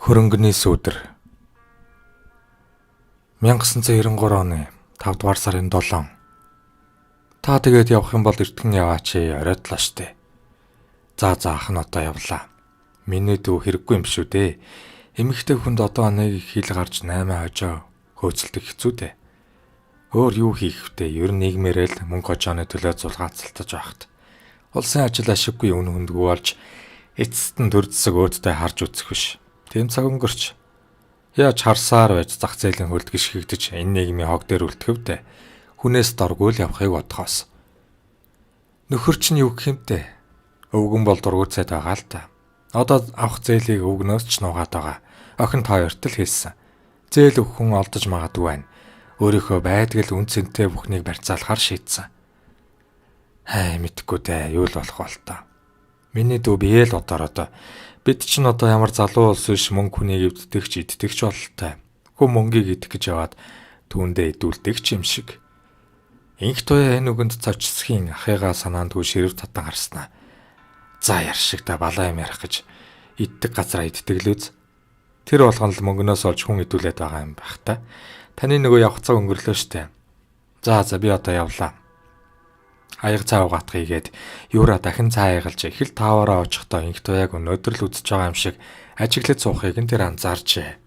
Хөрөнгөний сүүдэр 1993 оны 5 дугаар сарын 7. Та тэгээд явах юм бол эртхэн яваач оройтлоо штэ. За ах нь одоо явлаа. Миний дүү хэрэггүй юм шүү дээ. Эмэгтэй хүнд одоо нэг хил гарч 8 хожоо хөөцөлдөх хэцүү дээ. Өөр юу хийх втэ? Ер нь нийгмээрээ л мөнгө хожооны төлөө зулгаацалтаж байхад. Улсын ажил ашиггүй үн хөндгөө болж эцэст нь төр зэсэг өөдтэй харж үзэх биш. Тийм цаг өнгөрч яаж харсаар байж зах зээлийн хөлд гიშгэгдэж энэ нийгмийн хог дээр үлдэхвдэ хүнээс доргүй л явахыг бодхоос. Нөхөр чинь юу гэх юмтэй? Өвгөн бол дургуцаад байгаа л та. Одоо авах зээлийг өвгнөөс ч нуугаад байгаа. Охин хоёрт л хэлсэн. Зээл өгөх хүн олдож магадгүй байна. Өөрийнхөө байдгал үн цэнтэй бүхнийг барьцаалахаар шийдсэн. Мэдхгүй дээ, юу л болох бол та. Миний дүү бие л одороо. Бид чинь одоо ямар залуу улс биш мөнгө хүнийг эвддэгч иддэгч бололтой. Хүн мөнгийг идэх гэж яваад түүндээ идүүлдэг ч юм шиг. Инх туяа энэ үгэнд цавчсхийн ахыгаа санаандгүй ширв татан харснаа. За яршиг та балаа юм ярих гэж иддэг газараа иддэг л үз. Тэр болгоно л мөнгнөөс олж хүн идүүлээд байгаа юм байх та. Таны нөгөө явах цаг өнгөрлөө штэ. За би одоо явлаа. Аяг цаа угаатах ийгээд юура дахин цаа ягалж их л таавараа очихдоо инх туяаг өнөөдөр л үзэж байгаа юм шиг ажиглаж суухыг нь тэр анзаарчээ.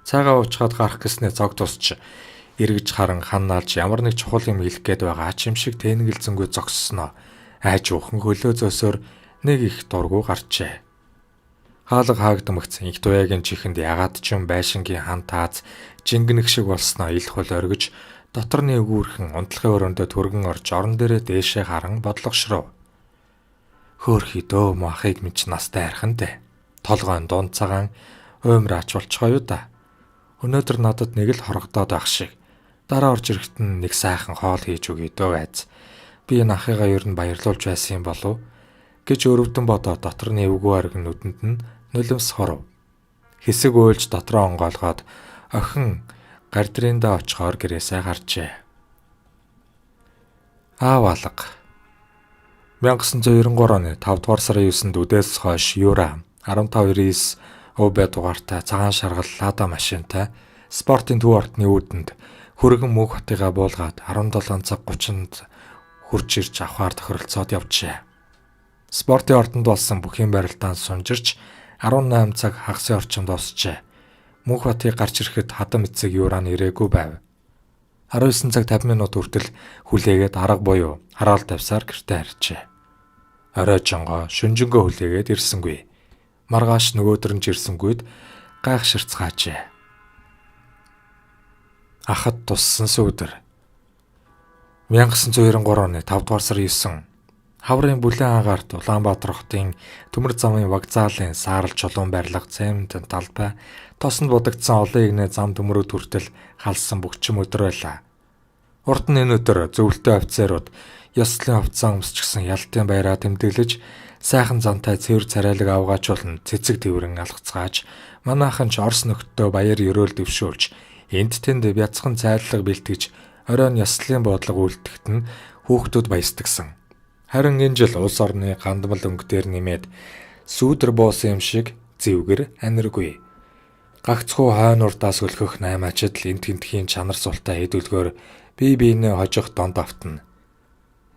Цаагаа уучгаад гарах гэснээ цог тусч эргэж харан ханнаалж ямар нэг чухал юм хэлэх гээд байгаа ач юм шиг тэнэгэлзэнгүй зогссноо. Айж уухан хөлөө зөсөөр нэг их дургу гарчээ. Хаалга хаагдмагц инх туяагийн чихэнд ягаад ч юм байшингийн хан тааз жингэнэх шиг болсноо ил хол оргиж доторны өгүүрхэн унтлагын өрөөндөө түргэн орж орон дээрээ дээшээ харан бодлогошров. Хөөхий дөө махыг минь настай архантай. Толгойн дунд цагаан уймраач болчихоо юу да. Өнөөдөр надад нэг л хорогдоод байх шиг. Дараа орж ирэхэд нэг сайхан хоол хийж өгье дөө айз. Би энэ ахыгаа ер нь баярлуулж байсан юм болов гэж өрөвдөн бодоод доторны эвгүй арга нүдэнд нь нулимс хоров. Хэсэг уйлж дотроо онгоолгоод охин гардериндаа очихоор гэрээсээ гарчээ. Аав алга 1993 оны 5 дугаар сарын 9-нд үдээс хойш Юра 1599 ОБ дугаартай цагаан шаргал лада машинтай спортын төв ортны үүдэнд хөргөн мөнх хотыгаа буулгаад 17 цаг 30-нд хурж ирж авахаар тохиролцоод явжээ. Спортын ортонд болсон бүхийн барилдаан сунжирч 18 цаг хагасын орчимд дуусчээ. Мөнх хотыг гарч ирэхэд хадам эцэг Юран ирээгүй байв. 19 цаг 50 минут хүртэл хүлээгээд арга буюу хараал тавьсаар гэртээ харчээ. Орой жонгоо шүнжэнгөө хүлээгээд ирсэнгүй. Маргааш нөгөөдөр нь ирсэнгүйд гайхширцгаажээ. Ахад туссан сүүдэр 1993 оны 5 дугаар сарын 9 хаврын бүлээн агаарт Улаанбаатар хотын төмөр замын вокзалын саарл чулуун барилга цемент талбай тосонд будагдсан олон игнээ зам төмрүүд хүртэл халсан бөгчим өдөр байлаа. Урд нь энэ өдөр зөвлөлтөө офицерууд ёслолын хувцас өмсчихсэн ялтын баяраа тэмдэглэж сайхан зантай цэвэр царайлаг авгаачуулан цэцэг тэврэн алгацгааж манайхан ч Орос нөхдөө баяр ёроол дэвшүүлж энд тэнд бяцхан цайллага бэлтгэж оройн ёслолын бодлого үйлдэхэд нь хүүхдүүд баясдагсан. Харин энэ жил улс орны гандмал өнгөдөр нэмээд сүүдэр буусан юм шиг зэвгэр аниргүй. Гагцхүү хойно урдаас өлгөх 8 ачид л энт гинтхийн чанар султай хэдүүлгээр бие биенээ хожих донд автна.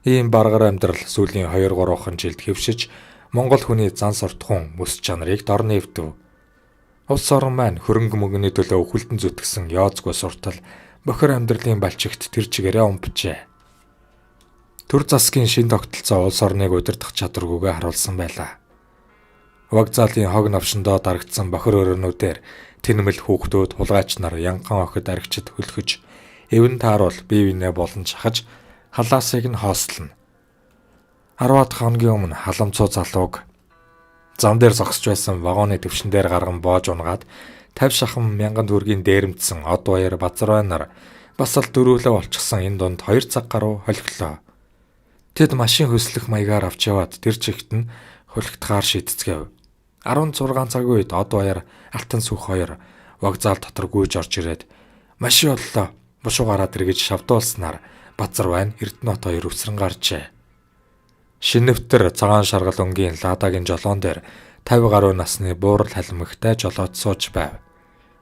Ийм баргаар амьдрал сүүлийн 2-3 жилд хэвшиж Монгол хүний зан суртахуун мэс чанарыг дор нэвдэв. Улс орн маань хөрөнгө мөнгөний төлөө хүлдэн зүтгэсэн яозгүй суртал бохир амьдралын балчигт тэр чигээрээ умбжээ. Төр засгийн шин тогтолцоо улс орныг удирдах чадваргүйгээ харуулсан байлаа. Вокзалын хог навшиндоо дарагдсан бохир өрөөнүүдээр тэнэмэл хүүхдүүд хулгайч нар янган охид аригчид хөлхөж эвэн тааруул бие биенээ болон шахаж халаасыг нь хоослоно. 10-аад хоногийн өмнө халамцуу залууг зам дээр зогсож байсан вагоны төвшин дээр гарган боож унгаад 50 шахам 1000 төгрөгийн дээрэмдсэн од баяр базарвай нар бас л дөрвөлөө болчихсон энэ дунд 2 цаг гаруй холхилоо. Тэд машин хөслөх маягаар авч яваад тэр чигт нь хөлөгтөхаар шийдцгээв. 16 цагийн үед од баяр алтан сүх хоёр вокзал дотор гүйж орж ирээд машин боллоо бушуу гараад иргэж шавдуулснаар базарвай нь Эрдэнэт хоёр өвсрэн гарчээ. Шинэвтэр цагаан шаргал өнгийн ладагийн жолоон дээр 50 гаруй насны буурал халимгтай жолооч сууж байв.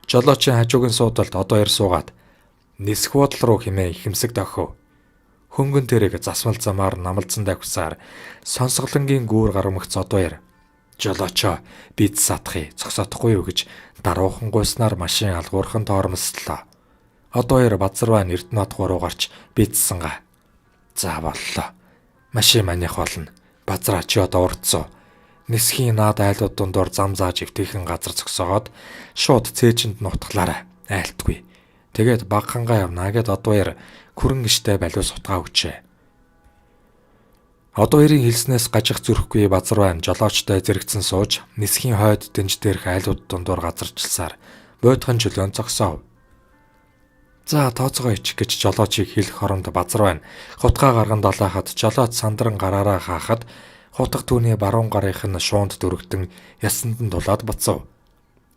Жолоочийн хажуугийн суудалд одоо ир суугаад нисэх бодол руу хэмээн ихэмсэг дохив. Хөнгөн тэрэг засмал замаар намалзан давхсаар сонсголонгийн гүүр гарамгц одоо ир. Жолоочоо бид сатахыг зогсоодохгүй юу гэж даруухан гуйснаар машин алгуурхан тоормослоо. Одоо ир базарваа Эрдэнэт руу гарч бийдсэнгаа. За боллоо. Машин маних болно. Базраа чи одоо урдсуу. Нисхийн наад айлууд дундуур зам зааж эвтэйхэн газар зогсоогоод шууд цээжинд нутглаарай. Айлтгүй. Тэгээд багхангаа явнаа гэд одоо ир хүрэн гişтэй балиус утгаа өгчээ. Одоо ирийн хэлснээс гажих зүрхгүй базарваа жолоочтой зэрэгцэн сууж нисхийн хойд дэнж дээрх айлууд дундуур газарчлсаар бойтхон чөлөөнд зогсов. За тооцоогоо ичих гэж жолоочийг хэлэх хоронд базарваа хутгаа гарган далаахад жолооч сандран гараараа хаахад хутга түүний баруун гарынх нь шуунд дөрөгдөн ясанд нь дулаад буцав.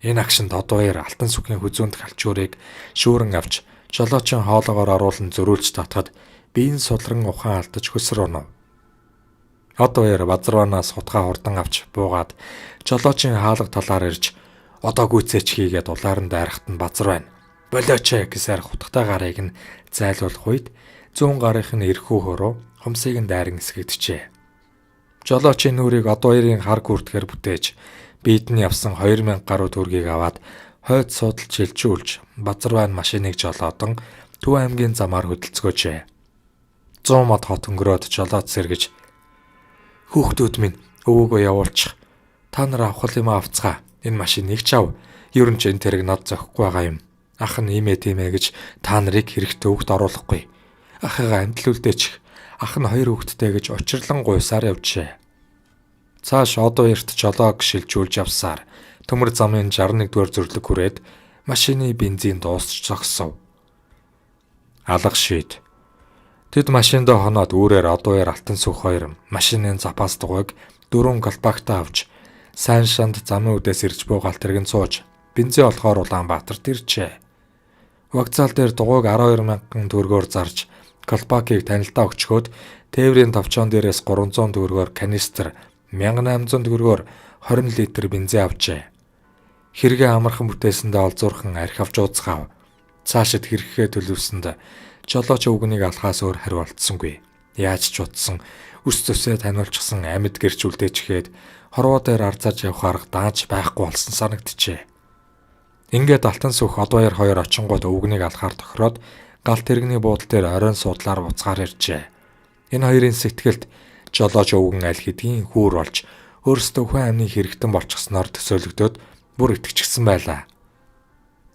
Энэ агшинд одоо ир алтан сүхийн хүзүүнд халчуурыг шүүрэн авч жолоочийн хоолоогоор оруулан зөрүүлж татхад биеийн судлан ухаан алдаж хөсөр унав. Одоо ир базарваанаас хутгаа хурдан авч буугаад жолоочийн хаалга талаар ирж одоо гүйцээч хийгээд улаар нь дайрахт нь базарваа. Болооч гэсээр хутгатай гарыг нь зайлуулах үед зүүн гарынх нь эрхүү хөрөө хумсыг нь дайран эсгэжжээ. Жолоочийн нүрийг одоо ирийн хар гүртгээр бүтээж биедний авсан 2000 гаруй төгрөгийг аваад хойд суудалж шилжүүлж базарваа машиныг жолоодон Төв аймгийн замаар хөдөлцгөөжээ. 100 мод хот өнгөрөөд жолооч сэргэж "Хүүхдүүд минь өвөөгөө явуулчих. Та нар авах юм авцгаа. Энэ машиныг ч ав. Ер нь ч энэ тэрэг над зохихгүй байгаа юм. Ах нь имээ тиймээ гэж та нарыг хэрэгтэй хөвгт оруулахгүй. Ахыгаа амтлуулдээч. Ах нь 2 хөвгттэй гэж учирлан гуйсаар явжээ." Цааш одоо эрт жолоог шилжүүлж явсаар төмөр замын 61-р зүрлэг хүрээд машины бензин дуусч зогсов. Алга шийд. Тэд машиндаа хоноод үүрээр одоо ир алтан сүх 2 машины запас дугуйг 4 колпактаа авч сайн шанд замын үдээс ирж буугаал тэрэгэн сууж бензин олохоор Улаанбаатарт иржээ. Вокзал дээр дугуйг 12,000 төгрөгөөр зарж колпакийг танилдаа өгчхөөд тээврийн товчоон дээрээс 300 төгрөгөөр канистр 1800 төгрөгөөр 20 литр бензин авчээ. Хэрэгээ амархан бүтээсэндээ олзуурхан архи авч ууцгаав. Цаашид хэрэгхээ төлөвсөнд жолооч өвгнийг алхаас өөр хариу олдсонгүй. Яаж ч утсан үс зөсөө таниулчихсан амьд гэрчүүлдээчгээд хорвоо дээр арзааж явах арга дааж байхгүй болсон санагджээ. Ингээд алтан сүх одоо ир 2 очингууд өвгнийг алхаар тохироод гал тэрэгний буудлын дээр оройн суудлаар буцгаар иржээ. Энэ хоёрын сэтгэлд жолооч өвгөн аль хэдийн хүүр болж өөрсдөө хүн амны хэрэгтэн болчихсноор төсөөлөгдөөд бүр итгэчихсэн байлаа.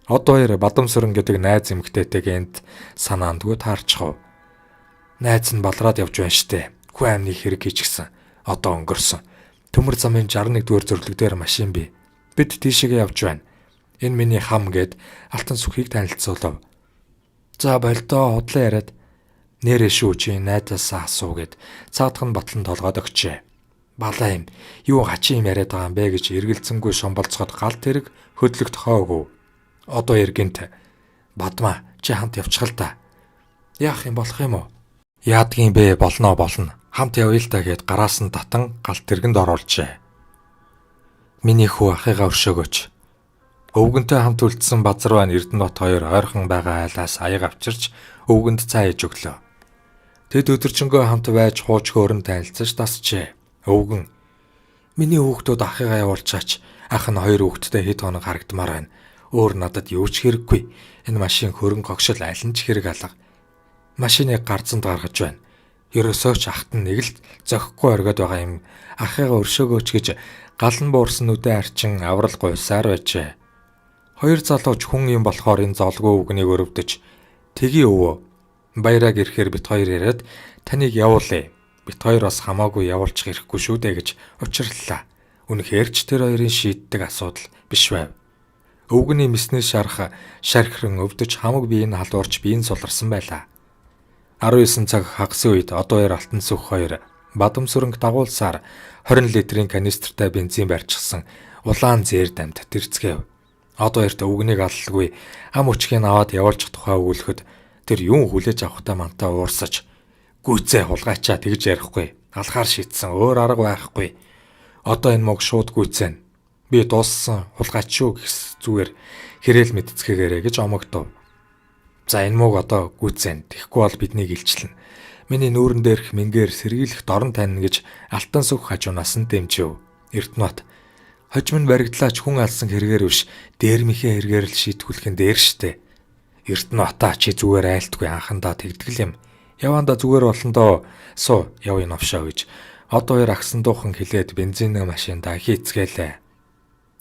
Одоо ир Бадамсүрэн гэдэг найз эмэгтэйтэйг энд санаандгүй таарчихв. Найз нь балраад явж байна штэ. Хүн амны хэрэг хийчихсэн. Одоо өнгөрсөн. Төмөр замын 61-р зүрлэг дээр машин бий. Бид тийшээгээ явж байна. Энэ миний хам гэд алтан сүхийг танилцуулав. За болдоо худлаа яриад нэрээ шүү чи найдасаа асуу гэд цаадах нь батлан толгойд өгчээ. Балаа юм. Юу хачин юм яриад байгаа юм бэ гэж эргэлзэнгүй шомболцоход гал тэрэг хөдлөгт хоогүй. Одоо эргэнт "Бадмаа чи хамт явчихал та. Яах юм болох юм уу?" "Яадгийн бэ болно. Хамт явъя л та" гэд гараас нь татан гал тэргэнд оруулжээ. "Миний хүү ахыгаа өршөөгөөч." Өвгөнтэй хамт үлдсэн Базарваа Эрдэнэт 2 ойрхон байгаа айлаас аяг авчирч өвгөнд цаа ээж өглөө. Тэд өдөржингөө хамт байж хууч хөөрн танилцаж тасчээ. Өвгөн "Миний хүүхдүүд ахыгаа явуулчаач. Ах нь 2 хүүхэдтэй хэд хоног харагдмаар байна. Өөр надад юу ч хэрэггүй. Энэ машин хөрөнгө гогшил аль нь ч хэрэг алга. Машиныг гарцанд гаргаж байна. Ерөөсөө ч ахт нь нэг л зохихгүй оргиод байгаа юм. Ахыгаа өршөөгөөч" гэж галан буурсан нүдэ арчин аврал гуйсаар байжээ. 2 залууч хүн юм болохоор энэ золгүй өвгнийг өрөвдөж "Тэги өвөө. Баяраг ирэхээр бит 2 яриад таныг явуулъя. Бит 2 бас хамаагүй явуулчих ирэхгүй шүү дээ" гэж учирлалаа. Үнэхээр ч тэр хоёрын шийддэг асуудал биш байв. Өвгөний мэсний шарх шархиран өвдөж хамаг биеийг халуурч биеийн суларсан байлаа. 19 цаг хагасын үед одоо ир алтан сүх 2 Бадамсүрэнг дагуулсаар 20 литрийн канистртай бензин барьчихсан улаан зээр дамд тэрцгээв. Одоо эрт өвгнийг алалгүй ам өчгийг аваад явуулчих тухай өгүүлэхэд тэр юун хүлээж авахтаа мантаа уурсаж "Гүйцээ хулгайчаа" тэгж ярихгүй. Алхаар шийдсэн өөр арга байхгүй. Одоо энэ мог шууд гүйцэн. Би дууссан хулгайч шүү гэс зүгээр хэрээл мэдцгээгээрэй гэж омогдов. За энэ мууг одоо гүйцэн тэгэхгүй бол биднийг илчлэн. Миний нүүрэн дээрх мингээр сэргийлэх дорн тань гэж алтан сүх хажуунаас нь дэмжив. Эрдэнэт хожим нь баригдлаач хүн алсан хэрэгээр биш дээрмийнхээ хэрэгээр л шийтгүүлэх нь дээр штэ. Эрдэнэтаа чи зүгээр айлтгүй анхандаа тэгдгэл юм. Яванда зүгээр болно доо. Суу явъя навшаа гэж одоо хоёр агсан дуухан хилээд бензин машиндаа хийцгээлээ.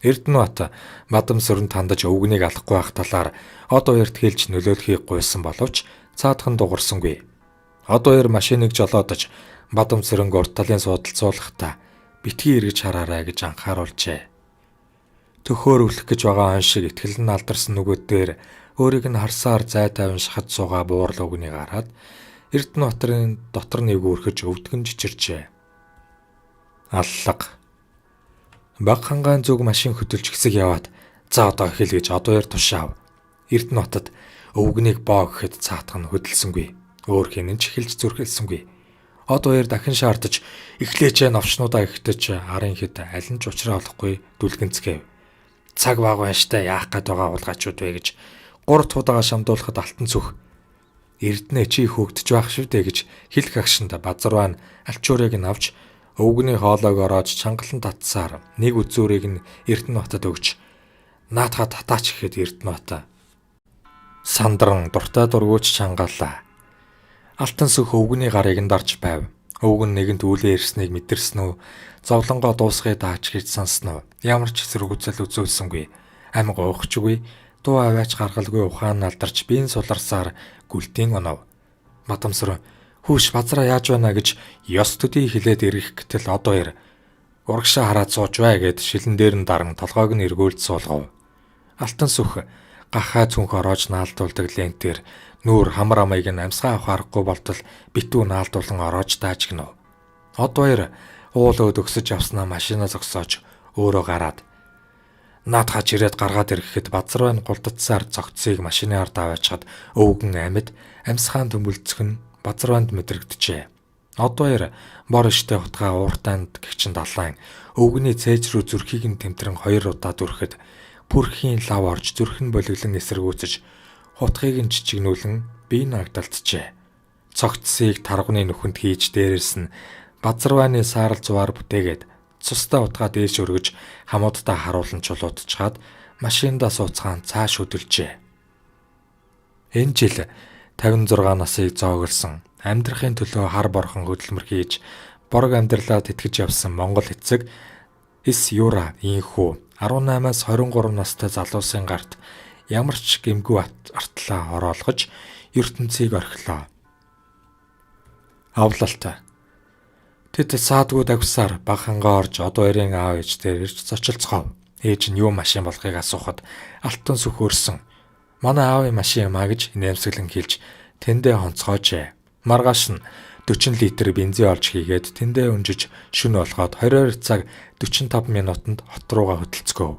Эрдэнэт мадам сүрэн тандаж өвгнийг алахгүй байх талаар одоо хоёрт хэлж нөлөөлөхийг гуйсан боловч цаадхан дуурсангүй. Одоо хоёр машиныг жолоодож мадам сүрэнг урт талын судалцуулахдаа битгий эргэж хараарай гэж анхааруулжээ. Төхөөрөвлөх гэж байгаа он шиг итгэл нь алдарсан нүгүүдээр өөрийг нь харсаар зай тавин шахаж суугаа буурлаа үгнийг хараад Эрдэнэтрийн дотор нэгүрхэж өвдгөн жичирчээ. Аллага. Баг хангаан зүг машин хөдөлж хэсэг яваад за одоо хэл гэж одоо яар тушаав. Эрдэнэтад өвгнийг боо гэхэд цаатах нь хөдөлсөнгүй. Өөр хинэн ч эхэлж зүрхэлсэнгүй. Одоо яар дахин шаардаж эхлээчээ новчнуудаа ихтэж арын хэд аль нь ч уучраа олохгүй дүлгэнцгээв. Цаг баг байштай яах гээд байгаа хулгайчуд вэ гэж 3 тудаага шамдуулахад алтан цүх. Эрдэнэ чи хөөгдөж байх шүү дээ гэж хэлэх агшинд базарваа нь алчуурыг нь авч өвгний хоолойг ороож чангалан татсаар нэг үзүүрийг нь Эрдэнэтад өгч наатахад татаач гэхэд Эрдэнэт сандран дуртай дургуйч чангалаа. Алтан сүх өвгний гарыг нь дарж байв. Өвгөн нэгэнт үлээ ирснийг мэдэрсэн үү? Зовлонгоо дуусгая даач гэж сонсноо. Ямар ч эсэргүүцэл үзүүлсэнгүй. Амиг уухчгүй, дуу аваач гаргалгүй ухаан алдарч биен суларсаар гүлтийн онов. Мадамсар хүүш базараа яаж байна гэж ёс төдий хилээд ирэх гэтэл одоо ир урагшаа хараад сууж бай гэд шилэн дээр нь даран толгойг нь эргүүлж суулгав. Алтан сүх гахаа цүнх ороож наалдуулдаг лентээр нүүр хамар амайг нь амсгаа авах аргагүй болтол битүү наалдуулан ороож дааж гинөө. Одоо ир уулууд өгсөж авснаа машинаа зогсоож өөрөө гараад наадхаач ирээд гаргаад ирэхэд базар байна гулдацсаар цогцсыг машины ард аваачаад өвгөн амьд амсгаан төмөлцөх нь базарванд мэдрэгдэжээ. Одоо яар бор иштэй утгаа ууртаанд гихчин далайн өвгний цээж рүү зүрхийг нь тэмтрэн 2 удаа дүрхэд бүрхийн лав орж зүрх нь болиглон эсэргүүцэж хутгийг нь чичигнүүлэн бие нагдалцжээ. Цогцсыг тарганы нүхэнд хийж дээрээс нь базарвааны саарл зугаар бүтээгээд цустай утгаа дээш өргөж хамуудтай харуулан чулуудчаад машиндаа сууцгаан цааш хөдөлжээ. Энэ жил 56 насыг зооглосон амьдрахын төлөө хар борхон хөдөлмөр хийж борог амьдралаа тэтгэж явсан Монгол эцэг Эс Юра инхүү 18-аас 23 настай залуусын гарт ямар ч гэмгүй артлаа ороолгож ертөнцийг орхилоо. Авлалт. Тэд саадгүй давсаар бахангаа орж одоо эрийн аав ээжтэй ирж зочилцгоо. Ээж нь юу машин болохыг асуухад алтан сүх өрсөн. Манай аавын машин юм а гэж нэмсэглэн хэлж тэндээ хонцгоожээ. Маргааш нь 40 литр бензин олж хийгээд тэндээ унжиж шөнө болоход 22 цаг 45 минутанд хот руугаа хөдөлцгөө.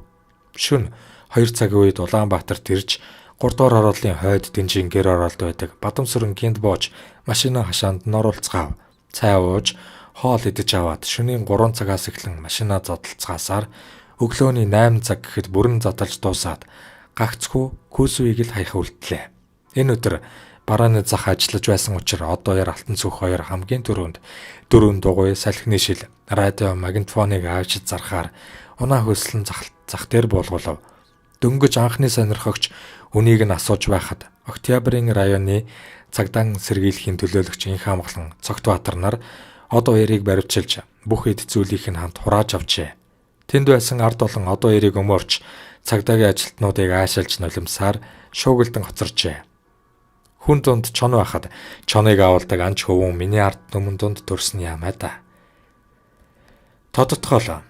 Шөнө 2 цагийн үед Улаанбаатарт ирж 3 дугаар хорооллын хойд дэнжин гэр оролт байдаг Бадамсүрэн гинт бууж машины хашаанд нь оруулцгаав. Цай ууж хоол идэж аваад шөнийн 3 цагаас эхлэн машинаа зодолцгаасаар өглөөний 8 цаг гэхэд бүрэн задалж дуусаад гагцхүү Күүсвийг л хаяха үлдлээ. Энэ өдөр барааны зах ажиллаж байсан учраас одоо яар алтан сүх хоёр хамгийн түрүүнд дөрөв дугуй салхины шил радио магнитофоныг авчид зархаар унаа хөлслөн зах дээр буулгуулав. Дөнгөж анхны сонирхогч үнийг нь асууж байхад Октябрийн районы цагдаа сэргийлэхийн төлөөлөгч Инх Амгалан Цогтбаатар нар одоо ярийг баривчилж бүх эд зүйлийг нь хамт хурааж авчээ. Тэнд байсан ард олон одоо ярийг өмөрч цагдаагийн ажилтнуудыг аашилж нулимсаар шуугилдан хоцорчээ. Хүн дунд чон байхад чоныг авалдаг анч хөвөн миний ард түмэн дунд төрсөн ямаа да. Тодотгоол.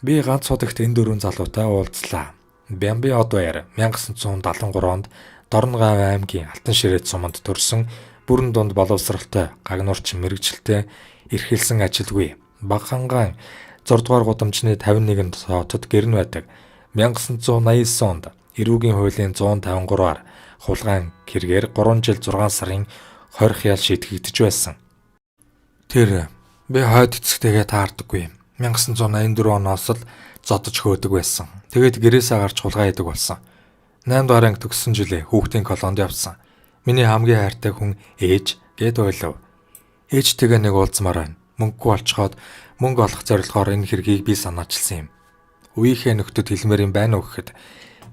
Би ганц удагт энэ дөрвөн залуутай уулзлаа. Бямби одоо яар 1973 онд Дорногав аймгийн Алтан ширээт суманд төрсэн бүрэн дунд боловсралтай гагнуурч мэрэгчлээ эрхэлсэн ажилгүй Багхангаан 6 дугаар гудамжны 51-нд хотод гэрн байдаг. 1989 онд эрүүгийн хуулийн 153-аар хулгайн хэрэгээр 3 жил 6 сарын 20 хял шийтгэгдэж байсан. Тэр би хойд эцэгтэйгээ таардаггүй. 1984 оноос л зодож хөөдөг байсан. Тэгээд гэрээсээ гарч хулгай хийдэг болсон. 8 дугаар анги төгссөн жилээ хүүхдийн колонд явсан. Миний хамгийн хайртай хүн ээж гэд ойлов. Ээжтэйгээ нэг уулзмаар байна. Мөнгөгүй олцоход мөнгө олох зорилгоор энэ хэргийг би санаачилсан юм. Үеийнхээ нөхдөд хэлмээр юм байна уу гэхэд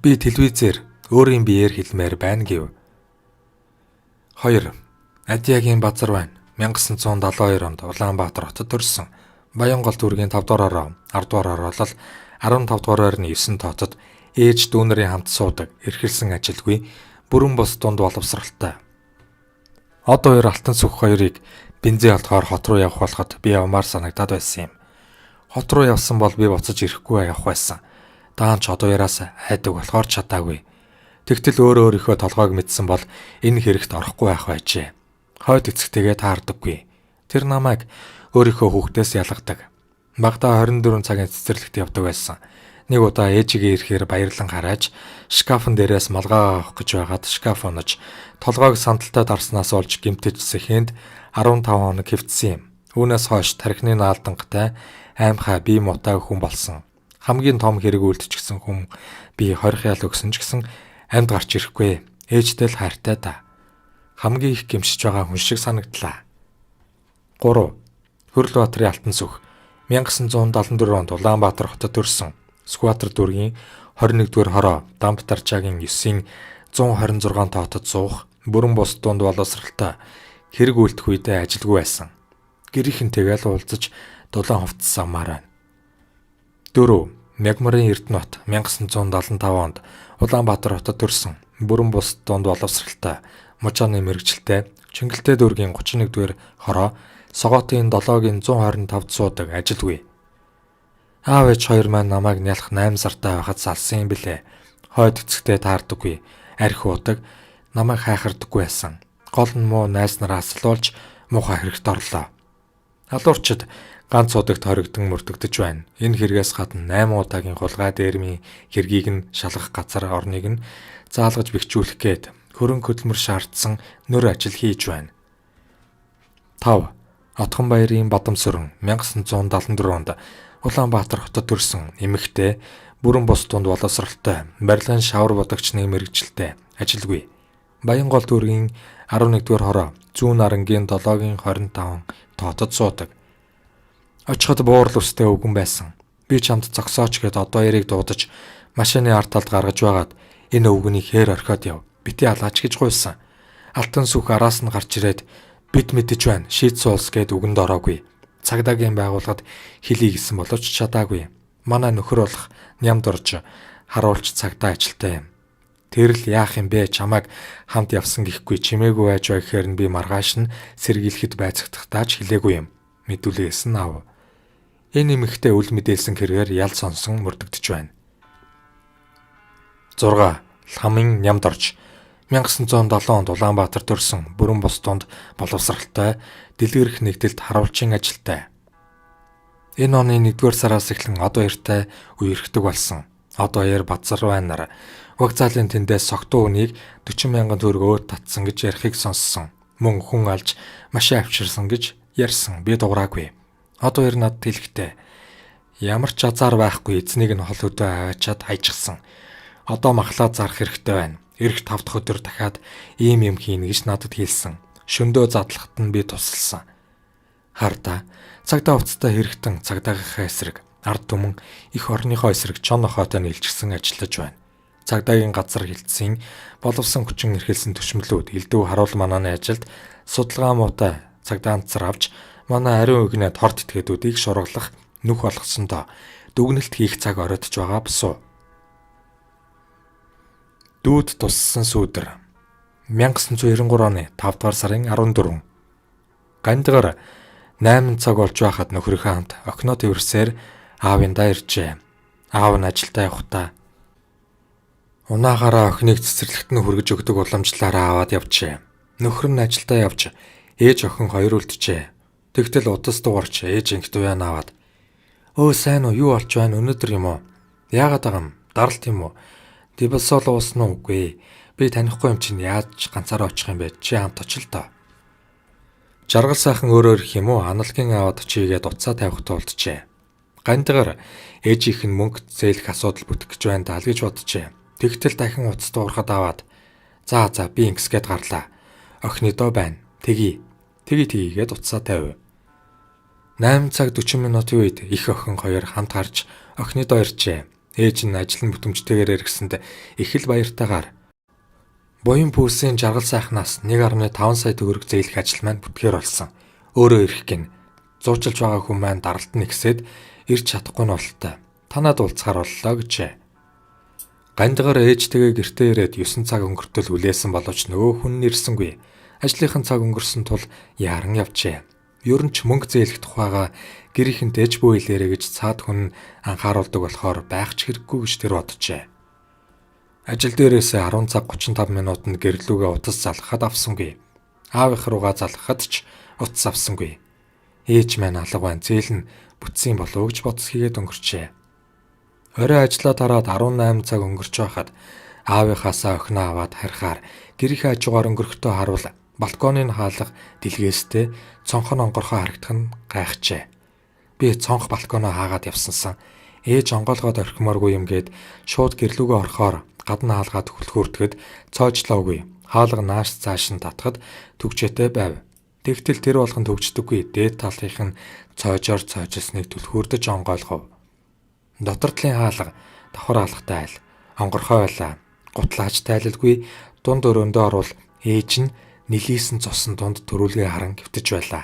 би телевизээр өөрийн биеэр хэлмээр байна гэв. 2. Адиагийн Базар байна. 1972 онд Улаанбаатар хотод төрсөн. Баянгол дүүргийн 5 дугаараар 10 дугаараар болол 15 дугаараар нь 9 тоотод ээж дүүнэрийн хамт суудаг, эрхэлсэн ажилгүй, бүрэн бус дунд боловсралтай. Одоо 2 алтан сүх хоёрыг бензин олохоор хот руу явах болоход би явмаар санагдаад байсан юм. Хот руу явсан бол би буцаж ирэхгүй явах байсан. Даанч одоо яраас айдаг болохоор чадаагүй. Тэгтэл өөрийнхөө толгойг мэдсэн бол энэ хэрэгт орохгүй байх байжээ. Хойд эцэгтэйгээ таардаггүй. Тэр намайг өөрийнхөө хүүхдээс ялгадаг. Багада 24 цагийн цэцэрлэгт явдаг байсан. Нэг удаа ээжигээ ирэхээр баярлан хараад шкафн дээрээс малгай авах гэж байгаад шкаф унаж толгойг сандалтай дарснаас олж гэмтэж сэхэнд 15 хоног хэвтсэн юм. Үүнээс хойш тархины наалдангатай аймхаа бие муутай хүн болсон. Хамгийн том хэрэг үйлдчихсэн хүн би 20 хяал өгсөн ч гэсэн амьд гарч ирэхгүй. Ээжтэй л хайртай да. Хамгийн их гэмшиж байгаа хүн шиг санагдлаа. 3. Хөрлбаатарын алтан сүх 1974 онд Улаанбаатар хотод төрсөн. Сүхбаатар дүүргийн 21-р хороо Дамбтарчаагийн 9-ийн 126 тоотод суух, бүрэн бус дунд боловсралтай хэрэг үйлдэх үедээ ажилгүй байсан. Гэрийнхэнтэйгээ л уулзаж дулаан хувцсамаар байна. 4. Мягмарын Эрдэнэт 1975 онд Улаанбаатар хотод төрсөн. Бүрэн бус дунд боловсралтай, мужааны мэрэгчлээ, Чингэлтэй дүүргийн 31-р хороо Согоотын 7-гийн 125-д суудаг, ажилгүй. Аав ээж хоёр маань намайг нялх 8 сартай байхад салсан юм билээ. Хойд эцэгтэй таардаггүй, арх уудаг, намайг хайхардаггүй байсан. Гол нь муу найз нараас асалуулж муухай хэрэгт орлоо. Алуурчид ганц удагт хоригдсон мөрдөгдөж байна. Энэ хэрэгээс гадна 8 удаагийн хулгай дээрмийн хэргийг нь шалгах газар орныг нь заалгаж бэхжүүлэх гээд хөрөнгө хөдөлмөр шаардсан нөр ажил хийж байна. 5. Отгонбаярын Бадамсүрэн 1974 онд Улаанбаатар хотод төрсөн эмэгтэй, бүрэн бус дунд боловсралтай, барилгын шавар бодогчны мэрэгчлээ, ажилгүй. Баянгол дүүргийн 11-р хороо Зүүн Нарангийн 7-гийн 25 тоотод суудаг. Очиход буурал үстэй өвгөн байсан. Би чамд зогсооч гэд одоо яриг дуудаж машины ард талд гаргаж байгаад энэ өвгөнийг хээр орхиод яв. Бити алаач гэж гуйсан. Алтан сүх араас нь гарч ирээд бид мэдэж байна. Шийд суулс гэд үгэнд ороогүй. Цагдаагийн байгууллагад хэлий гэсэн боловч чадаагүй. Манай нөхөр болох нямд орж харуулж цагдаа ажилтай юм. Тэр л яах юм бэ? Чамайг хамт явсан гэхгүй чимээгүй байж байгаа гэхээр нь би маргааш нь сэргийлэхэд байцагдахтаач хэлээгүй юм. Мэдүүлээсэн аав. Энэ эмэгтэй үл мэдээлсэн хэрэгээр ял сонсон мөрдөгдөж байна. 6. Ламын нямд орж 1907 онд Улаанбаатар төрсэн, бүрэн бус дунд боловсралтай, дэлгэрэх нэгдэлд харуулчин ажилтай. Энэ оны 1-р сараас эхлэн одоо эртээ үерхдэг болсон. Одоо яар Базарвайнаар вокзалын тэндээс согтуу үнийг 40,000 төгрөг өөд татсан гэж ярихыг сонссон. Мөн хүн алж машин авчирсан гэж ярьсан. Би дуураагүй. Одоо яар надад хэлэхтэй. Ямар ч азар байхгүй эзнийг нь хол хөдөө аваачаад хайчихсан. Одоо махлаа зарах хэрэгтэй байна. Ирэх 5 дахь өдөр дахиад ийм юм хийнэ гэж надад хэлсэн. Шөндөө задлахад нь би тусалсан. Хардаа цагдаа уцтай хэрэгтэн цагдаагийнхаа эсрэг, ард түмэн их орныхоо эсрэг чон охоотой нийлжсэн ажиллаж байна. Цагдаагийн газар хилцсэн боловсон хүчин эрхэлсэн төшмөлүүд элдв харуул манааны ажилд судалгаа муутай цагдаанцар авч манай ариун өгнөд хорт этгээдүүдийг шургалах нүх болгосондоо дүгнэлт хийх цаг оройтж байгаа босуу. Дүүд туссан сүүдэр 1993 оны 5 дугаар сарын 14. Гандгаар 8 цаг болж байхад нөхрийнхөө хамт окно тэрсээр аавындаа иржээ. Аав нь ажилдаа явахдаа унаагаараа охиныг цэцэрлэгт нь хүргэж өгдөг уламжлалаараа аваад явжээ. Нөхөр нь ажилдаа явж ээж охин хоёр үлджээ. Тэгтэл удас дугарч ээж инхт уян аваад "Өө сайн уу, юу болж байна өнөөдөр юм уу? Яагаад байгаа юм? Даралт юм уу? Дибасол уусан уу үгүй. Би танихгүй юм чинь яаж ганцаараа очих юм бэ? Чи хамт очил тоо." Жаргал сайхан өөрөө ирэх юм уу? Аналгийн аваад очийгээд уцаа тавих тулджээ. Гандгар ээжийнх нь мөнгө зээлэх асуудал бүтэх гэж байна даа л гэж боджээ. Тэгтэл дахин утас дуурахад аваад за би ингэсгээд гарлаа. Охины доо байна. Тэгээгээд утсаа тавив. 8 цаг 40 минутын үед их охин хоёр хамт гарч охины доо иржээ. Ээж нь ажил нь бүтэмжтэйгээр эргэсэнд их л баяртайгаар буян пүүсийн жаргал сайхнаас 1.5 сая төгрөг зээлэх ажил маань бүтгээр болсон. Өөрөө ирэх гин зуучлж байгаа хүн маань даралт нь ихсээд ирж чадахгүй нь бололтой. Танад уулзахаар боллоо гэжээ. Гандгар ээжтэйгээ гэртээ ирээд 9 цаг өнгөртөл үлээсэн боловч нөгөө хүн нэрсэнгүй. Ажлынхан цаг өнгөрсөн тул яаран явжээ. Ер нь ч мөнгө зээлэх тухайга гэрийнхэнтэй ч бүйлээрэ гэж цаад хүн анхааруулдаг болохоор байх ч хэрэггүй гэж тэр боджээ. Ажил дээрээс 10 цаг 35 минутанд гэрлүүгээ утас залгахад авсангүй. Аав их руугаа залгахад ч утас авсангүй. Ээж маань алга байна. Зээл нь бүтсэн болов гэж бодсхийгээд өнгөрчээ. Орой ажлаа тараад 18 цаг өнгөрч байхад аавынхаасаа охиноо аваад харихаар гэрийнхээ хажуугаар өнгөрөхдөө харуул балконыг хаалга дэлгээстэй цонх нь онгорхоо харагдах нь гайхжээ. Би цонх балконоо хаагаад явсансан. Ээж онгоолгоод орхимооргүй юм гээд шууд гэрлүүгээ орохоор гадна хаалгаад хөлхөөртгöd цоожлоогүй. Хаалга нааш цааш нь татхад төгчөөтэй байв. Тэгтэл тэр болгон төгждөггүй. Дээд талынх нь цоожоор цоожсныг түлхүүрдэж онгойлгов. Дотор талын хаалга давхар хаалгатай айл. Онгорхой байлаа. Гутлаач тайлалгүй дунд өрөөндөө орвол ээж нь нилийсэн цосон дунд төрүүлгээ харан гівтэж байлаа.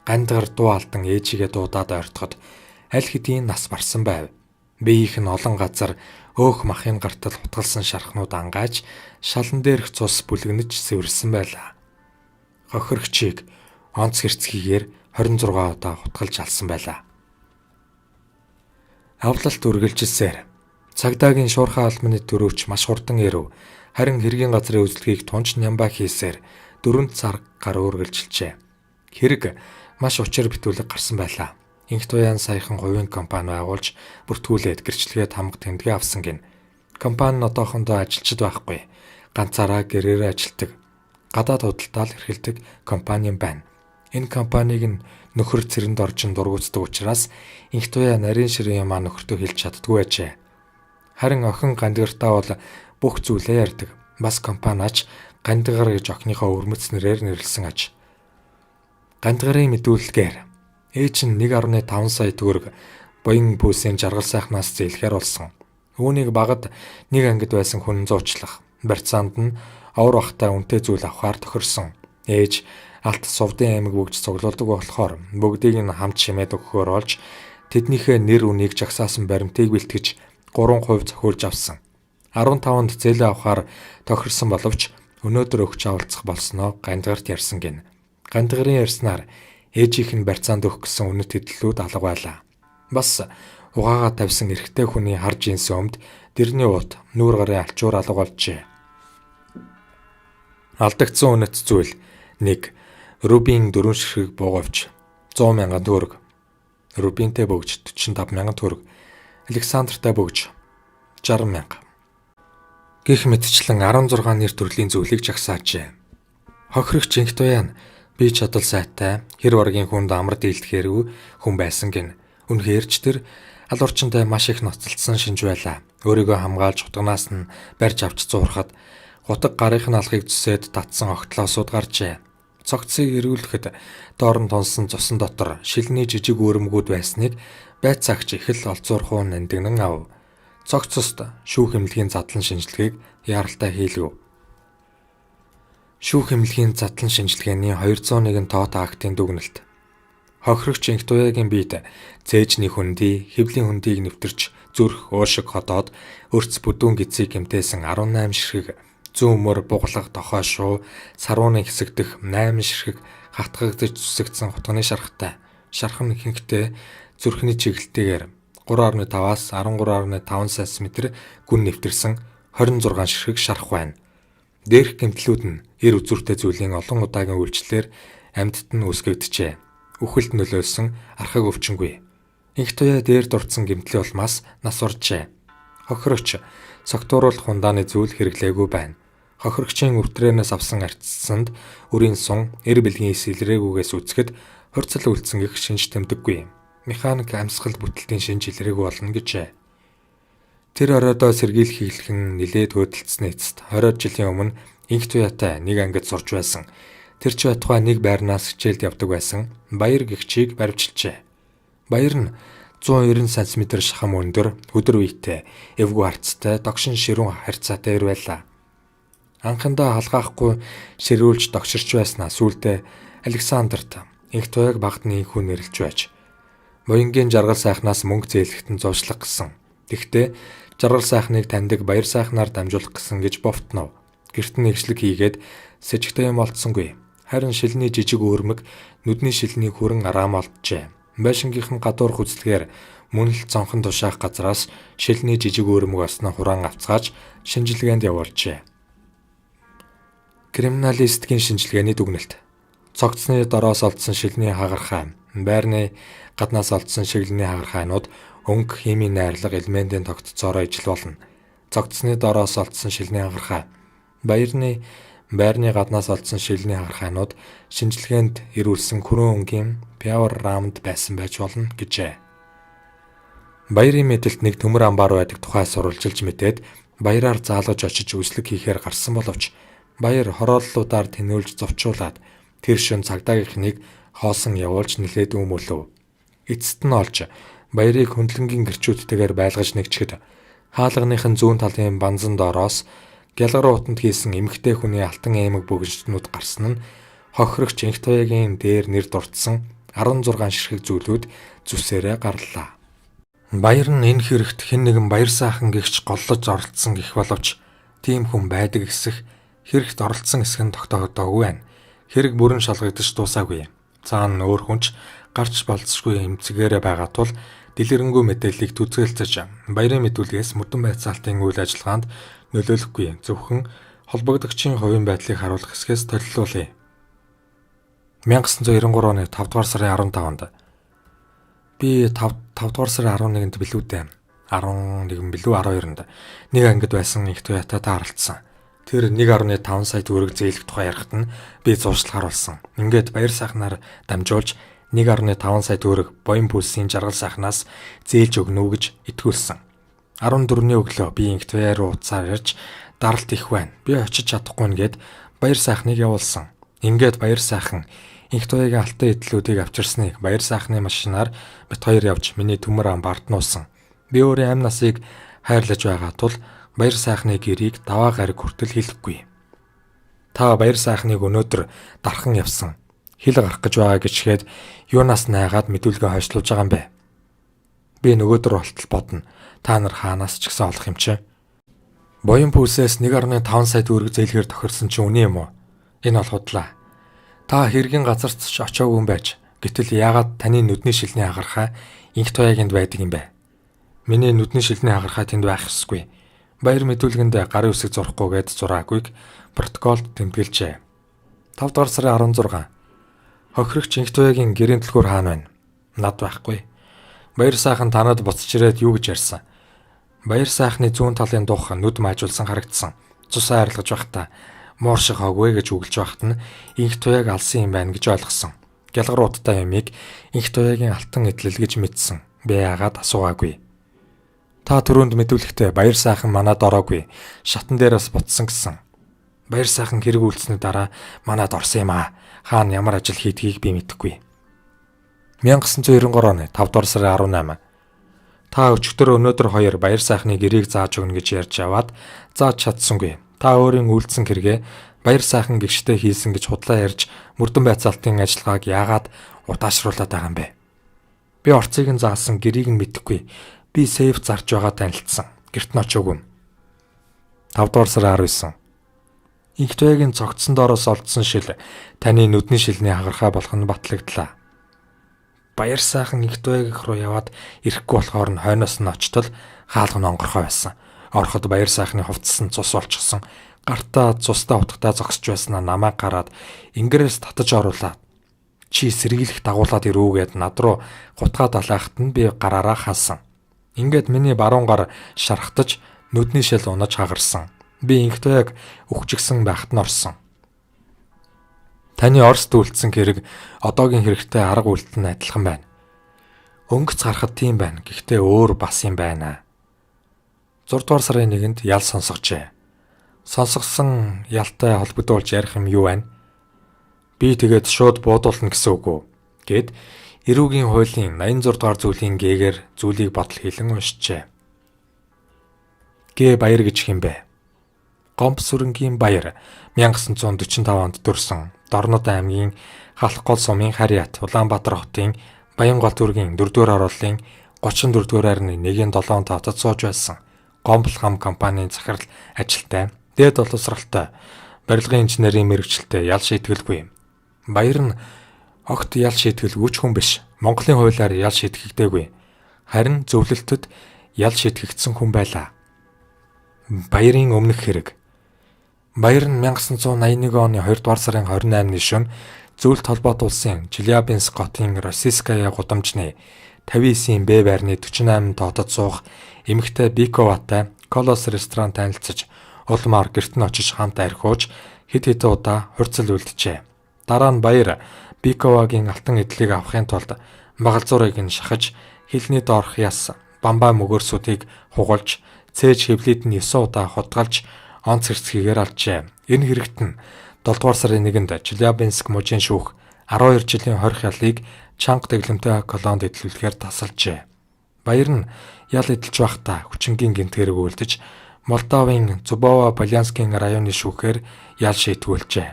Гандгар дуу алдан ээжигээ дуудаад ойртоход аль хэдийн нас барсан байв. Биеийнх нь олон газар өөх махын гартал хутгалсан шархнууд ангааж шалан дээрх цус бүлгэнэж сэвэрсэн байлаа. Хохирогчийг онц хэрцгийгээр 26 удаа хутгалж алсан байлаа. Авлалт үргэлжилсээр цагдаагийн шуурхай алманы төрөвч маш хурдан ирэв. Харин хэргийн газрын үзлэгийг тунч нямбаа хийсээр 4 цаг гар үргэлжилжээ. Хэрэг маш учир битүүлэг гарсан байлаа. Инх туяан саяхан хувийн компани байгуулж бүртгүүлээд гэрчлэгээд хамаг тэмдэглээ авсан гин. Компани нь одоохондоо ажилчид байхгүй. Ганцаараа гэрээрээ ажилтдаг. Гадаад худалдаал эрхэлдэг компани байна. Энэ компаниг нь нөхөр цэрэнд оржин дургуутдаг учраас инх туяа нарийн ширээ юмаа нөхөртөө хэлж чаддгүй ажээ. Харин охин Гандгартаа бол бүх зүйлээ ярьдаг. Бас компаниач Гандгар гэж охиныхоо өрмөц нэрээр нэрлсэн аж. Гандгарын мэдүүлгээр ээж нь 1.5 сая төгрөг буян пүүсийн жаргал сайхнаас зээлэхээр болсон. Үүнийг багад нэг ангид байсан хүн зуучлах. Барьцаанд нь овор бахтай үнэтэй зүйл авахар тохирсон. Ээж алт сувдын аймаг бүгд цуглуулдаг болохоор бүгдийг нь хамт шимээд өгөхөөр болж тэднийхээ нэр үнийг жагсаасан баримтыг бэлтгэж 3% зохиулж авсан. 15-нд зээлээ авахар тохирсон боловч өнөөдөр өгч авалцах болсноо Гандгарт ярьсан гин. Гандгарын ярьснаар ээжийнх нь барьцаанд өгөх гэсэн үнэт хэдлүүд алга байлаа. Бас угаагаа тавьсан эрэгтэй хүний хар жинс өмд дэрний уут нүүр гарын алчуур алга болжээ. Алдагдсан үнэт зүйл 1. Рубин 4 ширхэг буугавч 100,000 төгрөг. Рубинтэй бөгж 45,000 төгрөг. Александртай бөгж 60,000. Гэх мэтчлэн 16 нэр төрлийн зүйлийг жагсаажээ. Хохирогч инх туяа нь би чадал сайтай хэр баргийн хүнд амар дийлдэхэрүү хүн байсан гин. Үнэхээр ч тэр алуурчантай маш их ноцолцсон шинж байлаа. Өөрийгөө хамгаалж утганаас нь барьж авч зуурхад гутаг гарынх нь алхыг зүсээд татсан огтлоосууд гарчээ. Цогцыг эргүүлэхэд доор нь тунсан цусан дотор шилний жижиг үүрэмгүүд байсныг байцаагч их л олзуурхуун нандинан ав. Цогцост шүүх эмнэлгийн задлан шинжилгээг яаралтай хийлгэв. Шүүх эмнэлгийн задлан шинжилгээний 201 тоот актын дүгнэлт. Хохирогч инх туяагийн биед цээжний хөндий, хэвлийн хөндийг нэвтэрч зүрх, уушиг ходоод өрц бүдүүн гизийг гэмтээсэн 18 ширхэг зүүн мөр буглах тохой шуу сарууны хэсэг дэх 8 ширхэг хатгагдж зүсэгдсэн хутганы шархтай. Шарх нь ихэнхдээ зүрхний чиглэлтэйгээр 3.5-аас 13.5 см гүн нэвтэрсэн 26 ширхэг шарх байна. Дээрх гэмтлүүд нь эр үзүүртэй зүйлийн олон удаагийн үйлчлэлээр амьтад нь үүсгэгдэжээ. Үхэлд нөлөөлсөн архаг өвчнгүй. Инх туяа дээр дурдсан гэмтлийн улмаас нас уржээ. Хохирогч согтууруулах хундааны зүйл хэрэглээгүй байна. Хохирогчийн өвтрэнээс авсан арчсанд үрийн сун, эр бэлгийн сэлрээгүйгээс үцгэд хурцл үлдсэн гэх шинж тэмдэггүй. Механик амьсгал бүтэлтийн шинж илрэг болно гэжээ. Тэр оройдоо сэргийлэх эхлэх нь нилээд хөдөлцсөний эцэст 20 жилийн өмнө инх туяатай нэг ангид сурч байсан. Тэр ч байтугай нэг байрнаас хичээлд явдаг байсан Баяр гэгчийг баривчилжээ. Баяр нь 190 см шахам өндөр, өдөр үетэй, эвгүй харцтай, догшин ширүүн харьцаатай ир байлаа. Анхандаа халгаахгүй ширүүлж догширч байснаа сүүлдээ Александрт инх туяаг багт нэг хүн нэрлж байж Буянгийн жаргал сайхнаас мөнгө зээлэхэд нь зуршлах гэсэн. Тэгтээ жаргал сайхныг таньдаг Баяр сайхнаар дамжуулах гэсэн гэж бовтнов. Гэрт нь нэгшлэг хийгээд сэжигтэй юм олдсонгүй. Харин шилний жижиг өөрмөг нүдний шилнийг хүрэн араам олджээ. Байшингийнх нь гадуур хүзлэгээр мөн л цонхон тушаах газраас шилний жижиг өөрмөг осноо хураан авцгааж шинжилгээнд явуулжээ. Криминалистикийн шинжилгээний дүгнэлт. Цогцсны дороос олдсон шилний хагархай, байрны гаднаас олдсон шиглэний хагархайнууд өнгө, химийн найрлага элементийн тогтцоороо ижил болно. Цогцсны дороос олдсон шилний хагархай, байрны гаднаас олдсон шиглэний хагархайнууд шинжилгээнд ирүүлсэн хүрэн өнгийн Power Round байсан байж болно гэжээ. Баярын мэдэлд нэг төмөр амбаар байдаг тухай сурвалжилж мэдээд баяраар заалгаж очиж үслэг хийхээр гарсан боловч Баяр хорооллуудаар тэнүүлж зовчуулаад тэр шөнө цагдаагийнхныг хоосон явуулж нилээд өмөлөв. Эцэст нь олж Баярыг хөндлөнгийн гэрчүүдтэйгээр байлгаж нэгчгэд хаалганыхын зүүн талын банзан доороос гялгар утанд хийсэн эмэгтэй хүний алтан аймаг бөгжнүүд гарсан нь хохирогч инх туяагийн дээр нэр дурдсан 16 ширхэг зүйлүүд зүсээрээ гарлаа. Баяр нь энэ хэрэгт хэн нэгэн Баяр сайхан гэгч голлож оролцсон гэх боловч тийм хүн байдаг эсэх хэрэгт оролцсон эсэх нь тогтоогдоогүй байна. Хэрэг бүрэн шалгагдаж дуусаагүй. Цаана өөр хүнч гарч болцсогүй эмцгээрээ байгаа тул дэлгэрэнгүй мэдээллийг түзгэлцэж Баярын мэдүүлгээс мөрдөн байцаалтын үйл ажиллагаанд нөлөөлөхгүй. Зөвхөн холбогдогчийн хувийн байдлыг харуулах хэсгээс толилуулъя. 1993 оны 5 дугаар сарын 15-нд би 5 дугаар сарын 11-нд билүү дээ. 11 билүү 12-нд нэг ангид байсан инх туяатай тааралцсан. Тэр 1.5 сая төгрөг зээлэх тухай ярихад нь би зуршлагаар болсон. Ингээд Баяр сайхнаар дамжуулж 1.5 сая төгрөг боён пульсийн жаргал сайхнаас зээлж өгнө үү гэж итгүүлсэн. 14-ний өглөө би инх туяа руу уцаар ирж даралт их байна. Би очиж чадахгүй нэгэд Баяр сайхныг явуулсан. Ингээд Баяр сайхан инх туяагийн алтан эдлүүдийг авчирсныг Баяр сайхны машинаар бит хоёр явж миний төмөр амбарт нуусан. Би өөрийн амь насыг хайрлаж байгаа тул Баяр сайхны гэрийг даваа гариг хүртэл хэлэхгүй. Та Баяр сайхныг өнөөдөр дархан явсан. Хил гарах гэж байгаа гэчгээд юунаас найгаад мэдүүлгээ хойшлуулж байгаа юм бэ? Би нөгөөдөр болтол бодно. Та нар хаанаас ч гэсэн олох юм чи? Боён пульсээс 1.5 сая төгрөг зээлгээр тохирсон чи үнэн юм уу? Энэ бол худлаа. Та хэргийн газарт ч очоогүй юм байж. Гэтэл яагаад таны нүдний шилний хагархай инх туяагинд байдаг юм бэ? Миний нүдний шилний хагархай тэнд байх ёсгүй. Баяр мэдүүлгэнд гарын үсэг зурхгүйгээд зураагүйг протоколд тэмдэглэжээ. 5 дугаар сарын 16. Хохирогч инх туяагийн гэрийн төлхөөр хаана байна? Над байхгүй. Баяр сайхан танад буцаж ирээд юу гэж ярьсан? Баяр сайхны зүүн талын дух нүд маажуулсан харагдсан. Цусаа арилгаж байхдаа муур шиг хогвэ гэж үгэлж байхад нь инх туяаг алсан юм байна гэж ойлгосон. Гялгар уттай юмыг инх туяагийн алтан эдлэл гэж мэдсэн. Би яагаад асуугаагүй. Та түрүүнд мэдүүлэхдээ Баяр сайхан манад ороогүй. Шатан дээрээс буцсан гэсэн. Баяр сайхан хэрэг үйлцсэний дараа манад орсон юм аа. Хаана ямар ажил хийдгийг би мэдэхгүй. 1993 оны 5 дугаар сарын 18. Та өчигдөр өнөөдөр 2 Баяр сайхны гэрийг зааж өгнө гэж ярьж аваад зааж чадсангүй. Та өөрийн үйлдсэн хэрэгээ Баяр сайхан гэгчтэй хийсэн гэж худлаа ярьж мөрдөн байцаалтын ажиллагааг яагаад удаашруулад байгаа юм бэ? Би орцыг нь заасан, гэрийг нь мэдэхгүй. Би сейф зарж байгаа танилцсан. Гэрт нь очоогүй. 5 дугаар сарын 19. Инх туяагийн цогцсон доороос олдсон шил таны нүдний шилний хагархай болох нь батлагдлаа. Баяр сайхан инх туяаг руу яваад ирэхгүй болохоор нь хойноос нь очтол хаалга нь онгорхой байсан. Ороход Баяр сайхны хувцас нь цус болчихсон. Гартаа цустай утгатай зогсож байснаа намайг гараад ингэрээс татаж оруулаад чи сэргийлэх дагуулад ирүүгээд над руу гутгаа далайхад нь би гараараа хаасан. Ингээд миний баруун гар шархтаж нүдний шил унаж хагарсан. Би инх туяаг өгчгсөн байхад нь орсон. Таны Оросд үлдсэн хэрэг одоогийн хэрэгтэй арга үйлдэл нь адилхан байна. Өнгөц гарахад тийм байна. Гэхдээ өөр бас юм байна. 6 дугаар сарын 1-нд ял сонсгожээ. Сонсгосон ялтай холбогдуулж ярих юм юу байна? Би тэгээд шууд буудуулна гэсэн үг үү? Гэд эрүүгийн хуулийн 86 дугаар зүйлийн гээгээр зүйлийг бодол хийлэн уншжээ. Гээ баяр гэж хэмбэ. Гомб сүрэнгийн баяр 1945 онд төрсөн Дорнод аймгийн Халх гол сумын Харьяат Улаанбаатар хотын Баянгол дүүргийн 4-р оруулалтын 34-р арны 1-7 хотод сууж байсан Гомбл хам компанийн захирал ажилтай дээд боловсралтай барилгын инженерийн мэргэжилтэй ял шийтгэлгүй. Баяр нь огт ял шийтгэл хүч хүн биш. Монголын хуулиар ял шийтгэгдээгүй. Харин зөвлөлтөд ял шийтгэгдсэн хүн байлаа. Баярын өмнөх хэрэг. Баяр нь 1981 оны 2 дугаар сарын 28-ны шөнө Зөвлөлт холбоот улсын Челябинск хотын Российская гудамжны 59-ийн Б байрны 48 доотод суух эмэгтэй Биковатай Колос ресторан танилцж улмаар гэрт нь очиж хамт архиуж хэд хэдэн удаа хурцл үлджээ. Дараа нь Баяр Биковагийн алтан эдлийг авахын тулд магалзуурыг нь шахаж хилний доорх яс бамбаа мөгөөрсүүдийг хугалж цээж хевлийд нь 9 удаа хутгалж онц хэрцгийгээр алжээ. Энэ хэрэгт нь 7 дугаар сарын 1-нд Челябинск мужийн шүүх 12 жилийн хорих ялыг чанга дэглэмтэй колонд эдлүүлэхээр тасалжээ. Баяр нь ял эдэлж байхдаа хүчингийн гэмтгэрэг үлдэж Молдовын Зубова Полянскийн районы шүүхээр ял шийтгүүлжээ.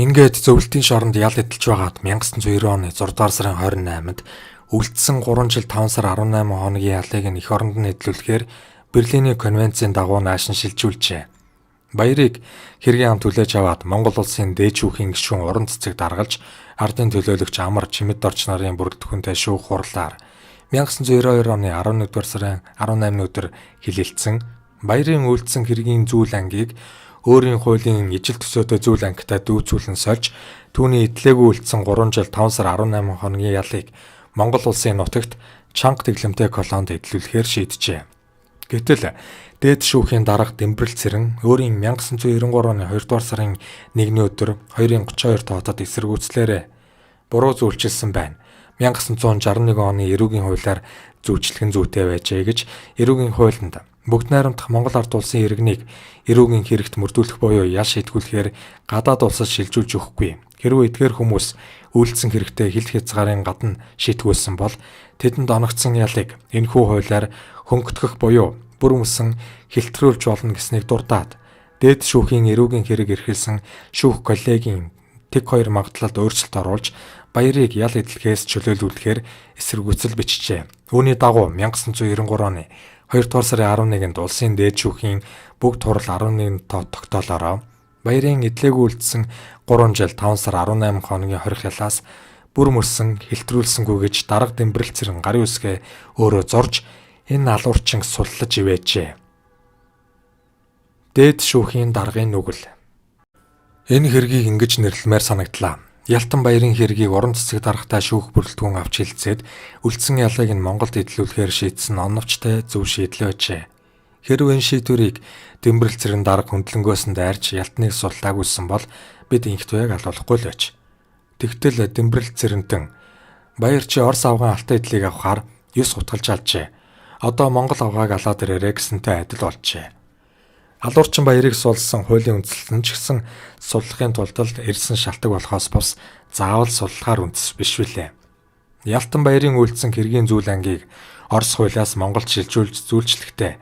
Ингээд зөвлөлтийн шоронд ял эдэлж байгаад 1990 оны 6 дугаар сарын 28-нд үлдсэн 3 жил 5 сар 18 хоногийн ялыг нь эх оронд нь эдлүүлэхээр Берлиний конвенцийн дагуу наашин шилжүүлжээ. Баярыг хэргийн хамт хүлээж аваад Монгол улсын дээд шүүхийн гишүүн уран цэцэг даргалж ардын төлөөлөгч Амар Чимэд Орч нарын бүрэлдэхүүнтэй шүүх хурлаар 1992 оны 11-р сарын 18-ны өдөр хилэлцэн Баярын үйлдсэн хэргийн зүйл ангийг өөрийн хуулийн ижил төсөөтэй зүйл ангитай дүүцүүлэн сольж түүний эдлээгүй үйлдсэн 3 жил 5 сар 18 хоногийн ялыг Монгол улсын нутагт чанга дэглэмтэй колонд эдлүүлэхээр шийджээ. Гэтэл дээд шүүхийн дарга Дэмбэрэл Цэрэн өөрийн 1993 оны 2 дугаар сарын 1-ний өдөр 2:32 тоотод эсэргүүцлээрээ буруу зөвлөжилсөн байна. 1961 оны эрүүгийн хуулиар зөвчлөгөн зүйтэй байжээ гэж эрүүгийн хуулинд бүгд найрамдах Монгол ард улсын иргэнийг эрүүгийн хэрэгт мөрдүүлэх буюу ял шийтгүүлэхээр гадаад улсад шилжүүлж өгөхгүй. Хэрвээ эдгээр хүмүүс үйлдсэн хэрэгтэй хил хязгаарын гадна шийтгүүлсэн бол тэдэнд оногдсон ялыг энэхүү хуулиар хөнгөтгөх буюу бүр өмсөн хэлтрүүлж болно гэснийг дурдаад дээд шүүхийн эрүүгийн хэрэг эрхэлсэн шүүх коллегийн тэг 2 магадлалд өөрчлөлт оруулж Баярыг ял эдлэхээс чөлөөлүүлэхээр эсэргүүцэл бичжээ. Үүний дагуу 1993 оны 2 дугаар сарын 11-нд улсын дээд шүүхийн бүгд хурал 11 тогтоолороо Баярын эдлээгүй үлдсэн 3 жил 5 сар 18 хоногийн хорих ялаас бүр мөрсөн хэлтрүүлсэнгүй гэж дарга Дэмбэрэл Цэрэн гарын үсгээ өөрөө зорж энэ алуурчин суллаж ивэжээ. Дээд шүүхийн даргын нүгэл. Энэ хэргийг ингэж нэрлэмээр санагдлаа. Ялтан Баярын хэргийг уран цэцэг даргатай шүүх бүрэлдэхүүн авч хилцээд үлдсэн ялыг нь Монголд эдлүүлэхээр шийдсэн оновчтой зөв шийдэл байжээ. Хэрвээ энэ шийдвэрийг Дэмбэрэл Цэрэн дарга хөндлөнгөөс нь дайрч ялтныг суллаагүйсэн бол бид инхтвээг алуулахгүй л байж. Тэгтэл Дэмбэрэл Цэрэнтэн Баяр чи Орос авгаан алтай эдлийг авахаар 9 хутгалж алжээ. Одоо Монгол авгааг алаад ирээрэй гэсэнтэй адил болжээ. Алуурчин Баярыг сулсан хуулийн үндслэл нь ч гэсэн суллахын тулд ирсэн шалтгаан болохоос бус заавал суллахаар үндэс биш үлээ. Ялтан Баярын үйлдсэн хэргийн зүйл ангийг Орос хуулиас Монголд шилжүүлж зүйлчлэхдээ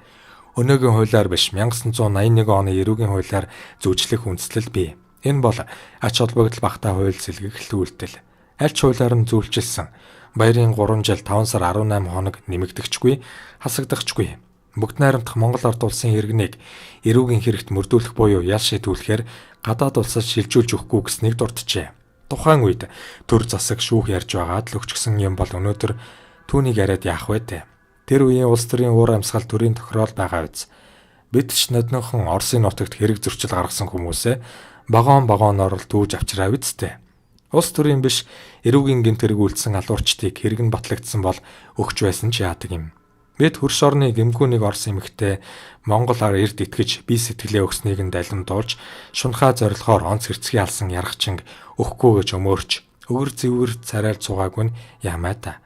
өнөөгийн хуулиар биш 1981 оны эрүүгийн хуулиар зөвжлөх үндслэл бий. Энэ бол ач холбогдол багтаа хууль сэлгэх үйлдэл. Аль ч хуулиар нь зөвлөжилсөн Баярын 3 жил 5 сар 18 хоног нэмэгдэхчгүй, хасагдахчгүй. Бүгд найрамдах Монгол ард улсын иргэнийг эрүүгийн хэрэгт мөрдүүлэх буюу ял шийтгүүлэхээр гадаад улсад шилжүүлж өгөхгүй гэснийг дурджээ. Тухайн үед төр засаг шүүх ярьж байгаад л өгчгсөн юм бол өнөөдөр түүнийг яриад яах вэ те? Тэр үеийн улс төрийн уур амьсгал төрийн тохирол байгаа биз. Бид ч ноднохон Оросын нутагт хэрэг зөрчил гаргасан хүмүүсээ багооноор л дүүж авчраа бидтэй. Улс төрийн биш эрүүгийн гэмт хэрэг үйлдсэн алуурчдыг хэрэг нь батлагдсан бол өгч байсан ч яадаг юм. Бид хөрш орны гэмгүүнийг Орос эмэгтэй Монголоор эрд итгэж бие сэтгэлээ өгснийг нь далимдуулж шунхаа зорилгоор онц хэрцгий алсан ярахчин өгөхгүй гэж өмөөрч өгөр зэвгэр царайлж суугаагүй нь ямаа та.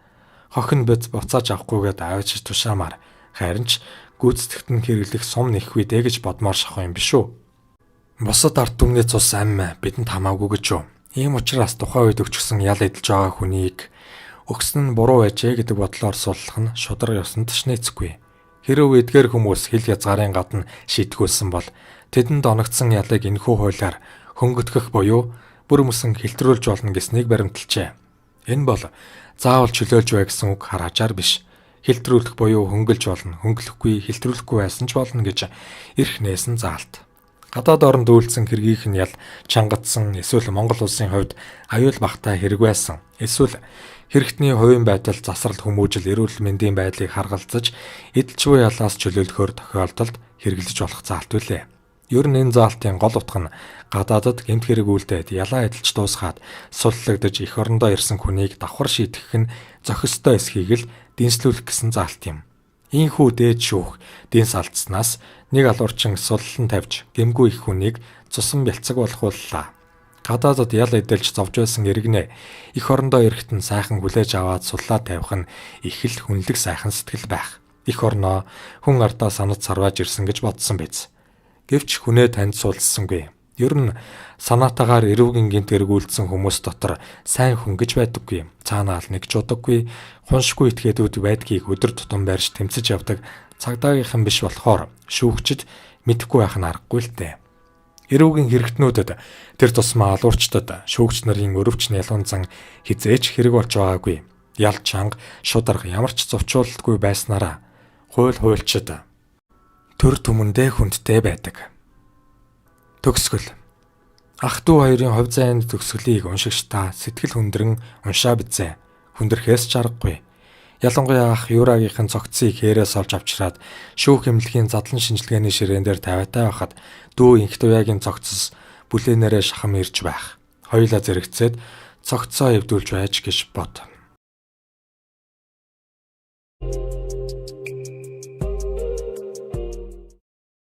Хохин биз буцааж авахгүйгээд авчиж тушаамаар харин ч гүйцэтгэхт нь хэрэглэх сум нэхгүй дээ гэж бодмоор шахах юм биш үү? Бусад ард түмний цус ам бидэнд хамаагүй гэж юу? Ийм учраас тухайн үед өгчсөн ял эдэлж байгаа хүнийг өгсөн нь буруу байжээ гэдэг бодлоор суллах нь шударга ёсонд ч нийцэхгүй. Хэрв эдгээр хүмүүс хил хязгаарын гадна шийтгүүлсэн бол тэдэнд оногдсон ялыг энэхүү хуулиар хөнгөтгөх буюу бүр мөсөн хэлтрүүлж болно гэснийг баримталжээ. Энэ бол заавал чөлөөлж бай гэсэн үг хараачаар биш. Хэлтрүүлэх буюу хөнгөлж болно, хөнгөлөхгүй, хэлтрүүлэхгүй байсан ч болно гэж эрх нээсэн заалт. Гадаад оронд үйлдсэн хэргийнх нь ял чангадсан эсвэл Монгол улсын хувьд аюул багтаа хэрэг байсан. Эсвэл хэрэгтний хувийн байдал засрал хүмүүжил эрүүл мэндийн байдлыг харгалзаж эдэлж буй ялаас чөлөөлөхөөр тохиолдолд хэрэглэж болох заалт үлээ. Ер нь энэ заалтын гол утга нь гадаадад гэмт хэрэг үлдээд ялаа эдэлж дуусгаад суллагдаж эх орондоо ирсэн хүнийг давхар шийтгэх нь зохистой эсхийг л дэнслүүлэх гэсэн заалт юм. Ийхүү дээд шүүх дэнс алдснаас нэг алуурчин суллан тавьж гэмгүй их хүнийг цусан бэлцэг болохууллаа. Гадаадад ял эдэлж зовж байсан иргэнэ эх орондоо ирэхэд нь сайхан хүлээж аваад суллаа тавих нь их л хүнлэг сайхан сэтгэл байх. Эх орноо хүн ардаа санаж сарвааж ирсэн гэж бодсон биз. Гэвч хүнээ танд суулцсангүй. Ер нь санаатаагаар эрүүгийн гинт эргүүлсэн хүмүүс дотор сайн хүн гэж байдаггүй. Цаанаал нэг ч удаггүй, хуншгүй этгээдүүд байдгийг өдөр тутам барьж тэмцэж явдаг цагдаагийнхан биш болохоор шүүгчд мэдэхгүй байх нь аргагүй л дээ. Эрүүгийн хэрэгтнүүдэд тэр тусмаа алуурчдад шүүгч нарын өрөвч нялуун зан хизээч хэрэг болж байгаагүй. Ял чанга шударга ямар ч зовчуулалтгүй байснараа хуульчид төр түмэндээ хүндтэй байдаг. Төгсгөл. Ах トゥ хоёрын хувь заяаны төгсгөлийг уншигч та сэтгэл хөндрөн уншаа бизээ. Хүндрэхээс ч аргагүй. Ялангуяа ах Юрагийнхэн цогцыг хээрээс олж авчираад шүүх эмнэлгийн задлан шинжилгээний ширээн дээр тавиатай байхад дүү инхт уяагийн цогцос бүлээнээрээ шахам ирж байх. Хоёулаа зэрэгцээд цогцоо эвдүүлж байж гэж бод.